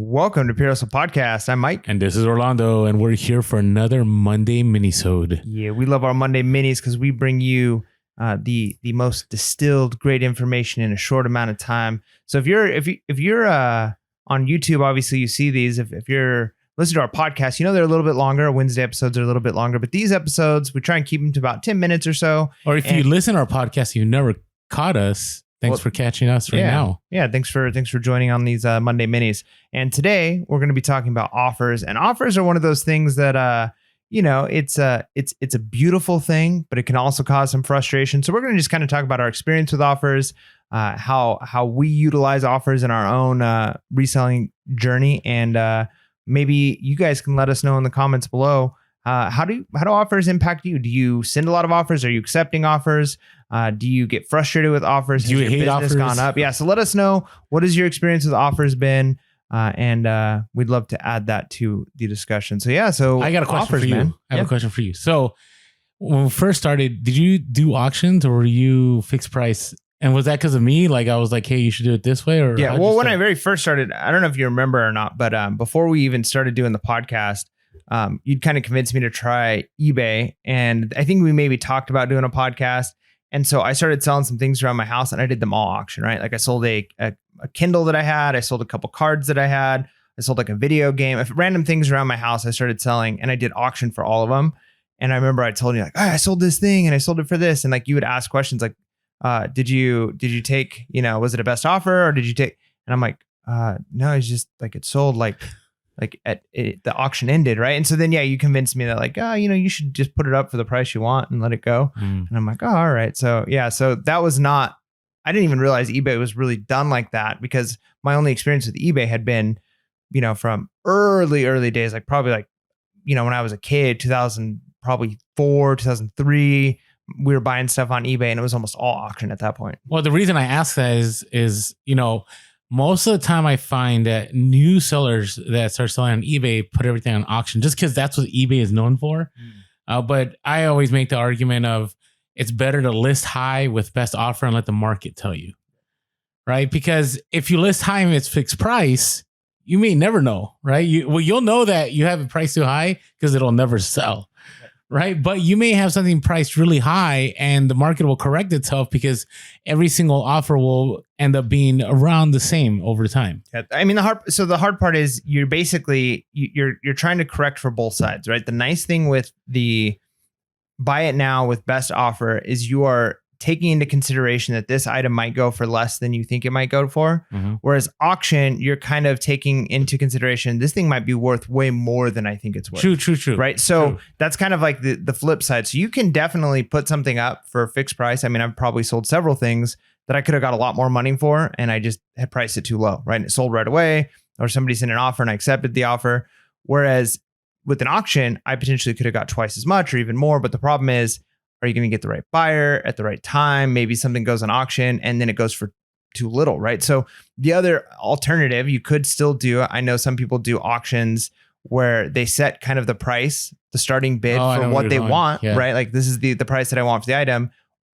Welcome to Pure Hustle Podcast. I'm Mike. And this is Orlando, and we're here for another Monday minisode. Yeah, we love our Monday minis because we bring you the most distilled, great information in a short amount of time. So if you're on YouTube, obviously you see these. If you're listening to our podcast, you know they're a little bit longer. Wednesday episodes are a little bit longer, but these episodes we try and keep them to about 10 minutes or so. Or if you listen to our podcast, you never caught us. Thanks for catching us now. Yeah, thanks for joining on these Monday minis. And today we're going to be talking about offers. And offers are one of those things that it's a beautiful thing, but it can also cause some frustration. So we're going to just kind of talk about our experience with offers, how we utilize offers in our own reselling journey, and maybe you guys can let us know in the comments below. How do offers impact you? Do you send a lot of offers? Are you accepting offers? Do you get frustrated with offers? Do you hate offers? Gone up? Yeah. So let us know, what has your experience with offers been? And we'd love to add that to the discussion. So yeah. So I got a question for you. Man. I have a question for you. So when we first started, did you do auctions or were you fixed price? And was that because of me? Like I was like, hey, you should do it this way? Or yeah. Well, when I very first started, I don't know if you remember or not, but before we even started doing the podcast, you'd kind of convinced me to try eBay. And I think we maybe talked about doing a podcast. And so I started selling some things around my house and I did them all auction, right? Like I sold a Kindle that I had. I sold a couple cards that I had. I sold like a video game. Random things around my house I started selling, and I did auction for all of them. And I remember I told you like, I sold this thing and I sold it for this. And like you would ask questions like, did you take, was it a best offer or did you take? And I'm like, no, it's just like it sold like the auction ended, right? And so then, yeah, you convinced me that like, you should just put it up for the price you want and let it go. And I'm like, oh, all right. So yeah, so that was not, I didn't even realize eBay was really done like that, because my only experience with eBay had been, from early days, like probably like, when I was a kid, 2004, 2003, we were buying stuff on eBay and it was almost all auction at that point. Well, the reason I ask that is, most of the time I find that new sellers that start selling on eBay put everything on auction just because that's what eBay is known for. But I always make the argument of it's better to list high with best offer and let the market tell you, right? Because if you list high and it's fixed price, you may never know, right? You'll know that you have it priced too high because it'll never sell. Right. But you may have something priced really high and the market will correct itself because every single offer will end up being around the same over time. Yeah, I mean, the hard part is you're basically you're trying to correct for both sides. Right. The nice thing with the buy it now with best offer is you are taking into consideration that this item might go for less than you think it might go for. Whereas auction, you're kind of taking into consideration this thing might be worth way more than I think it's worth. True. Right. So that's kind of like the flip side. So you can definitely put something up for a fixed price. I mean, I've probably sold several things that I could have got a lot more money for, and I just had priced it too low. Right. And it sold right away, or somebody sent an offer and I accepted the offer. Whereas with an auction, I potentially could have got twice as much or even more. But the problem is, are you going to get the right buyer at the right time? Maybe something goes on auction and then it goes for too little, right? So the other alternative you could still do, I know some people do auctions where they set kind of the price, the starting bid for what they want, right? Like this is the price that I want for the item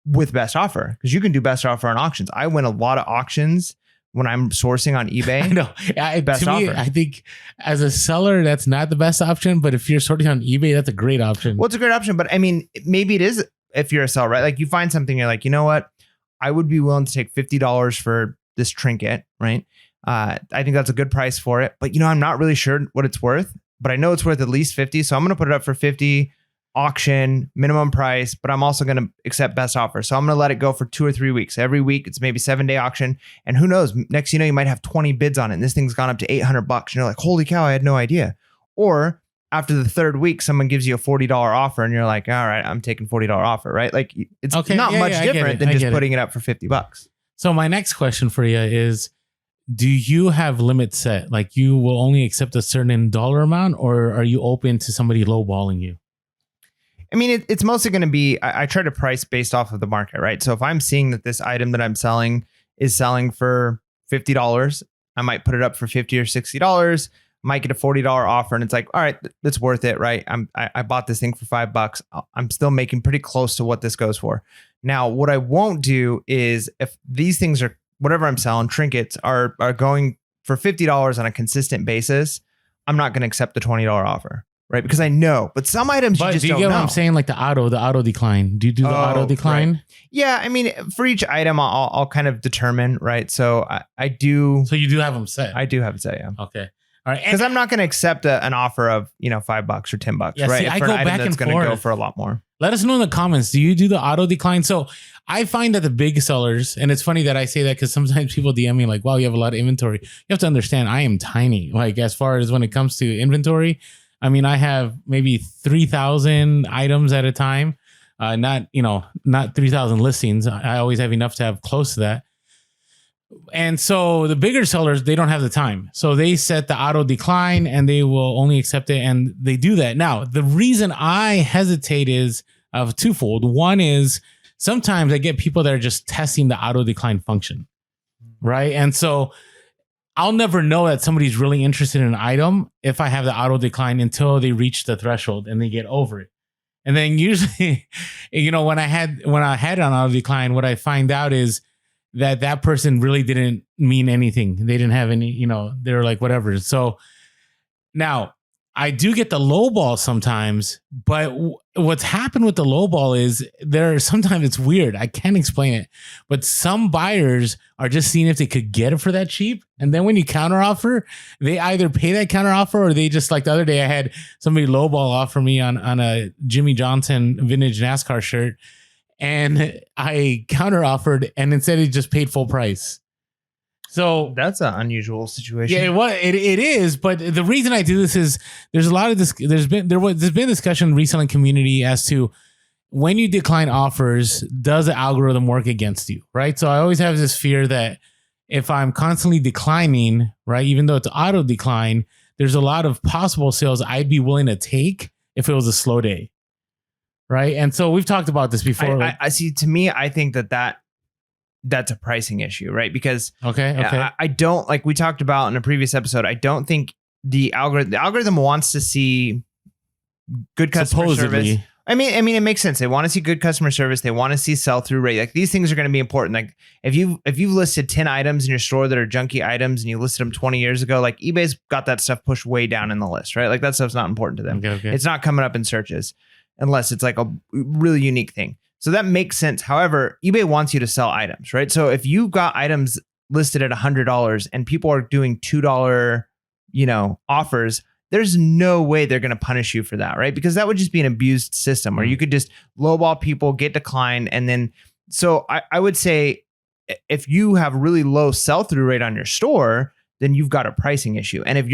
with best offer, because you can do best offer on auctions. I win a lot of auctions when I'm sourcing on eBay. I know. Best offer. I think as a seller, that's not the best option. But if you're sorting on eBay, that's a great option. Well, it's a great option. But I mean, maybe it is if you're a seller, right? Like you find something, you're like, you know what? I would be willing to take $50 for this trinket, right? I think that's a good price for it. But, I'm not really sure what it's worth. But I know it's worth at least 50. So I'm going to put it up for 50. Auction, minimum price, but I'm also going to accept best offer. So I'm going to let it go for 2 or 3 weeks. Every week, it's maybe 7-day auction. And who knows, next, you might have 20 bids on it. And this thing's gone up to $800. And you're like, holy cow, I had no idea. Or after the third week, someone gives you a $40 offer and you're like, all right, I'm taking $40 offer, right? Like it's not much different than just putting it up for $50. So my next question for you is, do you have limits set? Like you will only accept a certain dollar amount, or are you open to somebody lowballing you? I mean, it's mostly going to be, I try to price based off of the market, right? So if I'm seeing that this item that I'm selling is selling for $50, I might put it up for $50 or $60, might get a $40 offer. And it's like, all right, that's worth it, right? I bought this thing for $5. I'm still making pretty close to what this goes for. Now, what I won't do is if these things are, whatever I'm selling, trinkets are going for $50 on a consistent basis, I'm not going to accept the $20 offer, right? Because I know, but some items you just do you don't get know. what I'm saying? Like the auto decline. Do you do the auto decline? Right. Yeah, I mean, for each item, I'll kind of determine, right? So I do. So you do have them set. I do have it set, yeah. Okay. All right. Because I'm not going to accept an offer of $5 or $10, Yeah, right? see, I for go an item back that's and going to go forth. for a lot more. Let us know in the comments. Do you do the auto decline? So I find that the big sellers, and it's funny that I say that because sometimes people DM me like, wow, you have a lot of inventory. You have to understand I am tiny. Like as far as when it comes to inventory, I mean, I have maybe 3,000 items at a time. Not 3,000 listings. I always have enough to have close to that. And so the bigger sellers, they don't have the time. So they set the auto decline and they will only accept it. And they do that. Now, the reason I hesitate is of twofold. One is sometimes I get people that are just testing the auto decline function. Right. And so I'll never know that somebody's really interested in an item if I have the auto decline until they reach the threshold and they get over it. And then usually, when I had it on auto decline, what I find out is that person really didn't mean anything. They didn't have any, they were like, whatever. So now I do get the lowball sometimes, but what's happened with the lowball is sometimes it's weird. I can't explain it, but some buyers are just seeing if they could get it for that cheap. And then when you counter offer, they either pay that counter offer or they just, like the other day I had somebody lowball offer me on a Jimmy Johnson vintage NASCAR shirt. And I counter offered and instead he just paid full price. So that's an unusual situation. Yeah, it is. But the reason I do this is there's a lot of this. There's been discussion in the reselling community as to when you decline offers, does the algorithm work against you? Right. So I always have this fear that if I'm constantly declining, right, even though it's auto decline, there's a lot of possible sales I'd be willing to take if it was a slow day. Right. And so we've talked about this before. I see. To me, I think that's a pricing issue, right? Because I don't, like we talked about in a previous episode, I don't think the algorithm wants to see good customer service. I mean, it makes sense. They want to see good customer service. They want to see sell-through rate. Like these things are going to be important. Like if you've listed 10 items in your store that are junky items and you listed them 20 years ago, like eBay's got that stuff pushed way down in the list, right? Like that stuff's not important to them. Okay. It's not coming up in searches unless it's like a really unique thing. So that makes sense. However, eBay wants you to sell items, right? So if you've got items listed at $100 and people are doing $2, offers, there's no way they're going to punish you for that, right? Because that would just be an abused system where you could just lowball people, get declined. And then, so I would say if you have really low sell-through rate on your store, then you've got a pricing issue. And if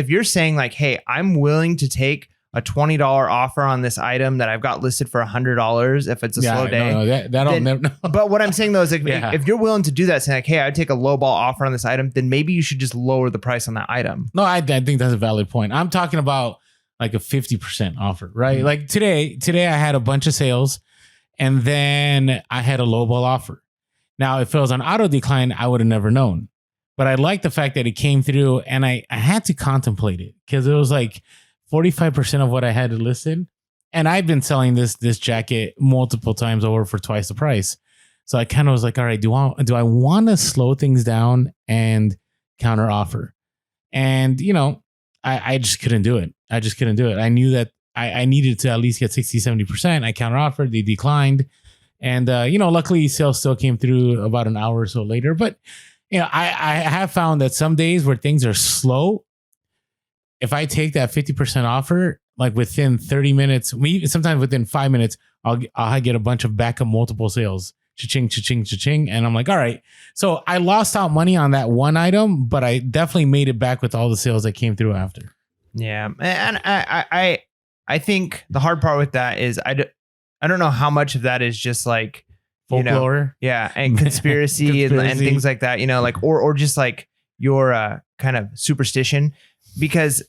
you're saying like, hey, I'm willing to take a $20 offer on this item that I've got listed for $100 if it's a slow day. That'll never. But what I'm saying though is like, if you're willing to do that, saying like, hey, I'd take a low ball offer on this item, then maybe you should just lower the price on that item. No, I think that's a valid point. I'm talking about like a 50% offer, right? Mm-hmm. Like today I had a bunch of sales and then I had a low ball offer. Now, if it was on auto decline, I would have never known. But I like the fact that it came through and I had to contemplate it because it was like 45% of what I had listed. And I've been selling this jacket multiple times over for twice the price. So I kind of was like, all right, do I want to slow things down and counter offer? And, I just couldn't do it. I knew that I needed to at least get 60, 70%. I counter offered, they declined. And, luckily sales still came through about an hour or so later. But, I have found that some days where things are slow, if I take that 50% offer, like within 30 minutes, sometimes within 5 minutes, I'll get a bunch of backup multiple sales. Cha-ching, cha-ching, cha-ching. And I'm like, all right. So I lost out money on that one item, but I definitely made it back with all the sales that came through after. Yeah. And I think the hard part with that is I don't know how much of that is just like folklore. And conspiracy and things like that, like, or just like your kind of superstition. Because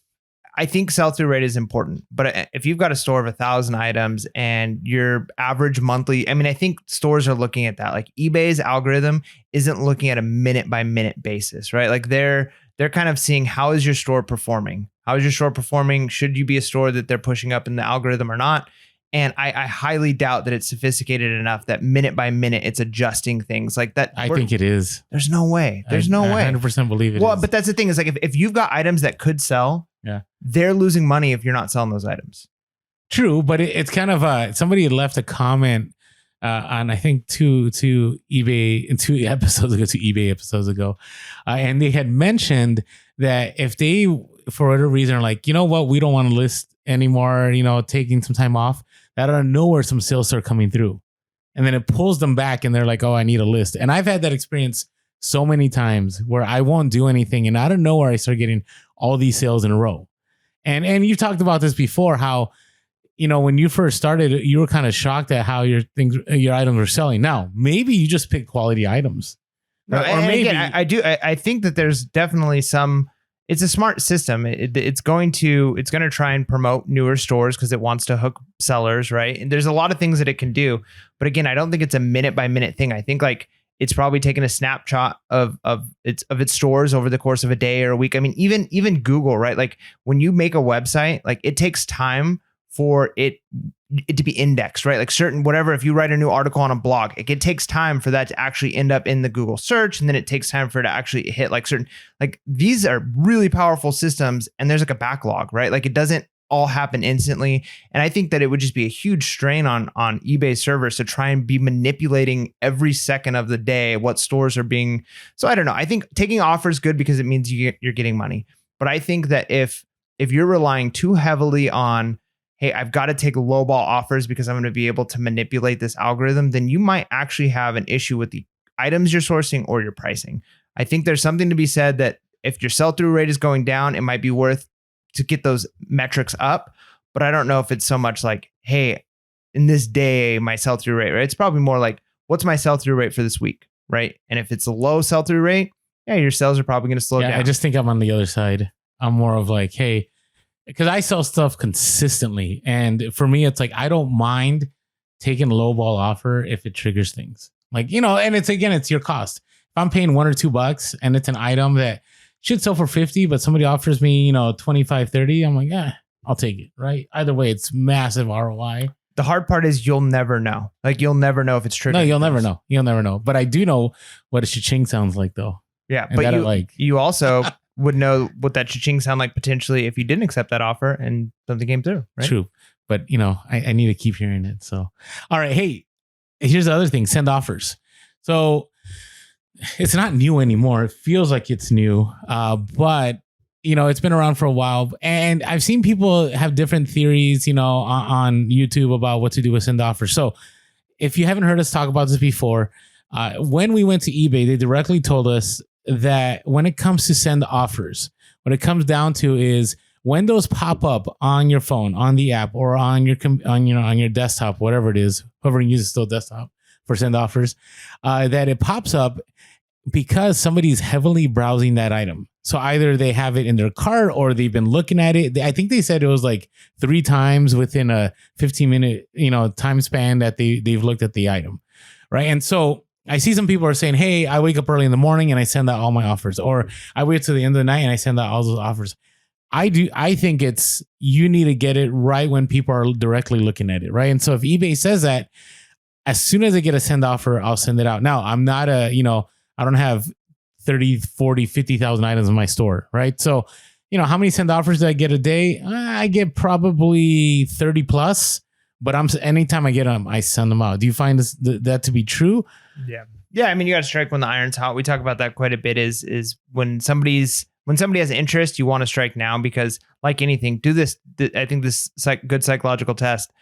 I think sell-through rate is important, but if you've got a store of 1,000 items and your average monthly, I think stores are looking at that. Like eBay's algorithm isn't looking at a minute by minute basis, right? Like they're kind of seeing how is your store performing? How is your store performing? Should you be a store that they're pushing up in the algorithm or not? And I highly doubt that it's sophisticated enough that minute by minute it's adjusting things like that. I think it is. There's no way. There's no way. 100% believe it. Well, is. but that's the thing is like if you've got items that could sell, they're losing money if you're not selling those items. True, but it's kind of somebody left a comment on I think two eBay episodes ago, and they had mentioned that if they for whatever reason are like, you know what, we don't want to list anymore, taking some time off, that out of nowhere some sales start coming through, and then it pulls them back, and they're like, oh, I need a list. And I've had that experience so many times where I won't do anything, and out of nowhere I start getting all these sales in a row. And you've talked about this before, how when you first started, you were kind of shocked at how your items were selling. Now, maybe you just pick quality items. No, or maybe again, I think that there's definitely some. It's a smart system. It's going to try and promote newer stores because it wants to hook sellers, right? And there's a lot of things that it can do. But again, I don't think it's a minute by minute thing. I think like it's probably taken a snapshot of its stores over the course of a day or a week. I mean, even Google, right? Like when you make a website, like it takes time for it to be indexed, right? Like certain, whatever, if you write a new article on a blog, it takes time for that to actually end up in the Google search. And then it takes time for it to actually hit like certain, like these are really powerful systems, and there's like a backlog, right? Like it doesn't all happen instantly. And I think that it would just be a huge strain on eBay servers to try and be manipulating every second of the day what stores are being. So I don't know. I think taking offers is good because it means you're getting money. But I think that if you're relying too heavily on, hey, I've got to take lowball offers because I'm going to be able to manipulate this algorithm, then you might actually have an issue with the items you're sourcing or your pricing. I think there's something to be said that if your sell-through rate is going down, it might be worth to get those metrics up. But I don't know if it's so much like, hey, in this day, my sell-through rate, right? It's probably more like, what's my sell-through rate for this week, right? And if it's a low sell-through rate, your sales are probably going to slow down. I just think I'm on the other side. I'm more of like, hey, because I sell stuff consistently. And for me, it's like, I don't mind taking a lowball offer if it triggers things. Like, and it's your cost. If I'm paying $1 or $2 and it's an item that should sell for 50, but somebody offers me, 25, 30, I'm like, I'll take it. Right. Either way, it's massive ROI. The hard part is you'll never know. Like you'll never know if it's triggering. No, you'll never know. You'll never know. But I do know what a cha-ching sounds like though. Yeah. And but you also would know what that cha-ching sound like potentially if you didn't accept that offer and something came through, right? True. But, I need to keep hearing it. So, all right. Hey, here's the other thing. Send offers. So it's not new anymore. It feels like it's new. But, it's been around for a while. And I've seen people have different theories, on YouTube about what to do with send offers. So if you haven't heard us talk about this before, when we went to eBay, they directly told us that when it comes to send offers, what it comes down to is when those pop up on your phone, on the app, or on your desktop, whatever it is, whoever uses still desktop for send offers, that it pops up because somebody's heavily browsing that item. So either they have it in their cart or they've been looking at it. I think they said it was like 3 times within a 15-minute, time span that they've looked at the item, right? And so I see some people are saying, hey, I wake up early in the morning and I send out all my offers, or I wait till the end of the night and I send out all those offers. I think you need to get it right when people are directly looking at it, right? And so if eBay says that, as soon as I get a send offer, I'll send it out. Now, I'm not I don't have 30, 40, 50,000 items in my store, right? So, how many send offers do I get a day? I get probably 30 plus, but anytime I get them, I send them out. Do you find that to be true? Yeah. I mean, you got to strike when the iron's hot. We talk about that quite a bit is when somebody has interest, you want to strike now because like anything, do this. I think this good psychological test,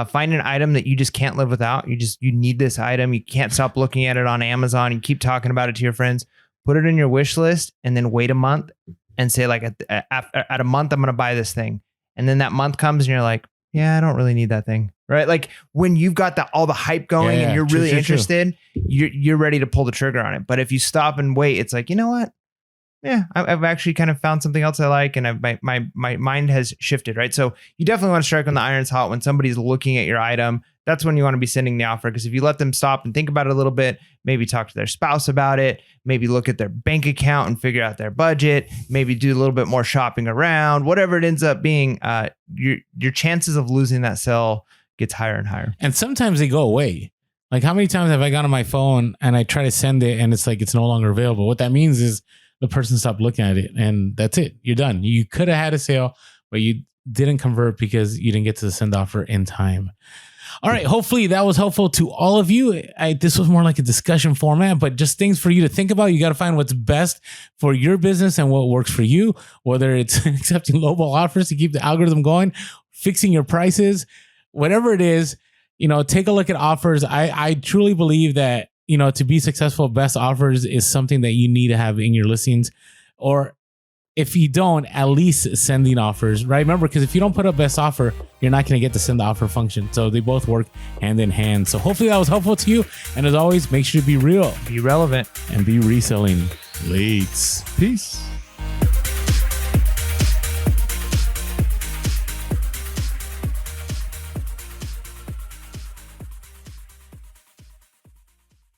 find an item that you just can't live without. You need this item. You can't stop looking at it on Amazon. You keep talking about it to your friends, put it in your wish list and then wait a month and say like at a month, I'm going to buy this thing. And then that month comes and you're like, yeah, I don't really need that thing. Right. Like when you've got all the hype going and you're really interested, you're ready to pull the trigger on it. But if you stop and wait, it's like, you know what? Yeah, I've actually kind of found something else I like, and my mind has shifted, right? So you definitely want to strike when the iron's hot. When somebody's looking at your item, that's when you want to be sending the offer. Because if you let them stop and think about it a little bit, maybe talk to their spouse about it, maybe look at their bank account and figure out their budget, maybe do a little bit more shopping around, whatever it ends up being, your chances of losing that sale gets higher and higher. And sometimes they go away. Like how many times have I gone on my phone and I try to send it and it's like it's no longer available? What that means is the person stopped looking at it and that's it. You're done. You could have had a sale, but you didn't convert because you didn't get to the send offer in time. All right. Hopefully that was helpful to all of you. This was more like a discussion format, but just things for you to think about. You got to find what's best for your business and what works for you, whether it's accepting lowball offers to keep the algorithm going, fixing your prices, whatever it is, take a look at offers. I truly believe that, to be successful, best offers is something that you need to have in your listings, or if you don't, at least sending offers, right? Remember, because if you don't put up best offer, you're not going to get the send offer function. So they both work hand in hand. So hopefully that was helpful to you. And as always, make sure to be real, be relevant, and be reselling. Peace.